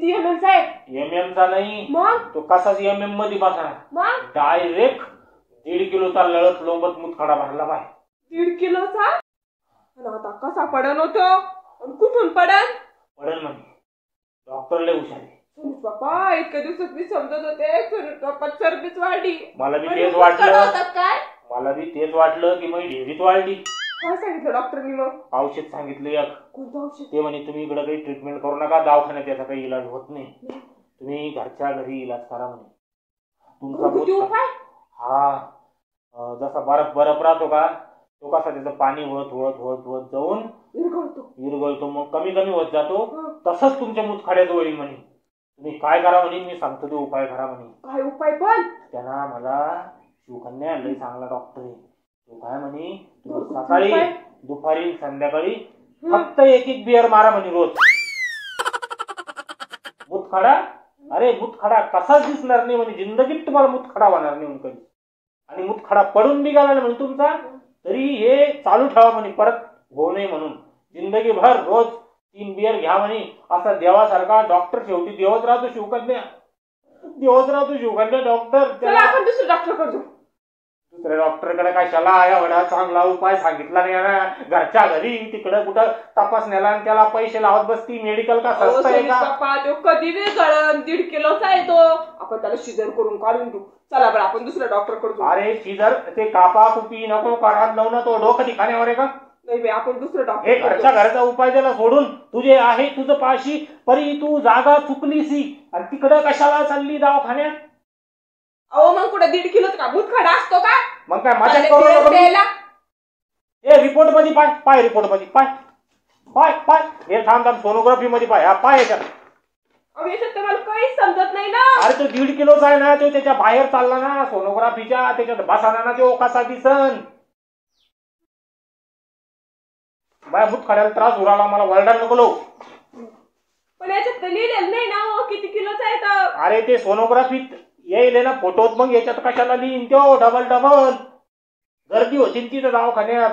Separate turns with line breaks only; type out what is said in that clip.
किती MM चा आहे?
MM चा नाही,
मग
तो कसाच MM मध्ये बसणार,
मग
डायरेक्ट 1.5 किलोचा लळत लोंबत मुतखडा भरला बाय.
1.5 किलोचा? आता कसा पडन होतो? कुठून पडन?
पडन म्हणे. डॉक्टर लय हुशार आहे.
सुनीत बाप्पा, इतक्या दिवसात मी समजत होते सुनीत बाप्पा चरबीच वाढली.
मला बी तेच वाटलं.
काय
मला बी तेच वाटलं की माझी ढेरीच वाढली.
काय सांगितलं डॉक्टरनी मग?
औषध सांगितलं एक.
कोणतं औषध?
ते म्हणे तुम्ही इकडे काही ट्रीटमेंट करू नका, दवाखान्यात याचा काही इलाज होत नाही, तुम्ही घरच्या घरी इलाज करा म्हणे.
किती उपाय?
हा, जसा बर्फ राहतो का, तो कसा त्याचं पाणी होत होत होत होत जाऊन विरघळतो, मग कमी कमी होत जातो. तसंच तुमच्या मुतखड्यात होईल म्हणे. तुम्ही काय करा म्हणे, मी सांगतो ते उपाय करा म्हणे.
काय उपाय? पण
त्यांना मला शिवकन्या लय चांगला डॉक्टर आहे. तो काय म्हणे, सकाळी दुपारी संध्याकाळी फक्त एक बियर मारा म्हणे रोज. मुतखडा, अरे मुतखडा कसाच दिसणार नाही म्हणे, जिंदगीत तुम्हाला मुतखडा होणार नाही म्हणे कधी. आणि मुतखडा पडून बिघाला म्हणे तुमचा, तरी हे चालू ठेवा म्हणे, परत होऊ नये म्हणून. जिंदगीभर रोज 3 बियर घ्या म्हणे. असा देवासारखा डॉक्टर, शेवटी देवच राहतो शिवकन्या, देवच राहतो शिवकन्या डॉक्टर.
चला आपण दुसरं डॉक्टर करतो.
दुसऱ्या डॉक्टरकडे कशाला, एवढा चांगला उपाय सांगितला नाही ना. घरच्या घरी तिकडं कुठं तपासण्याला आणि त्याला पैसे लावत बसती. मेडिकल का स्वस्त आहे का?
बाप्पा, तो कधी वेगळं 1.5 किलोचा आहे तो. आपण त्याला शिजर करून काढून देऊ. चला बरं आपण दुसरा डॉक्टर करतो.
अरे शिजर ते कापा कुपी नको करा, लावू ना. तो डोकं ठिकाण्यावर आहे का?
नाही बाई, आपण दुसरं डॉक्टर.
हे घरच्या घरचा उपाय त्याला सोडून तुझे आहे तुझं पाशी, परी तू जागा चुकलीसी आणि तिकडं कशाला चालली दवाखान्यात?
अहो मग कुठे 1.5 किलोचा का मुतखडा असतो का?
मग काय मजा करू? हे रिपोर्ट मध्ये पाय रिपोर्ट मध्ये पाय हे थांब सोनोग्राफी मध्ये पाय. हा पाय याच्यात.
याच्यात तर मला काहीच समजत नाही ना.
अरे तो 1.5 किलोचा आहे ना, तो त्याच्या बाहेर चालला ना सोनोग्राफीच्या, त्याच्यात बसाना ना तो कसा दिसन. बाय मुतखड्याला त्रास उराला, मला वरडायला नको लो.
पण याच्यात तर लिहिलेलं नाही ना किती किलोचा आहे तर.
अरे ते सोनोग्राफीत येईल ना फोटोत, मग याच्यात कशाला लिहिन तो डबल गर्दी होती तिथं दवाखान्यात.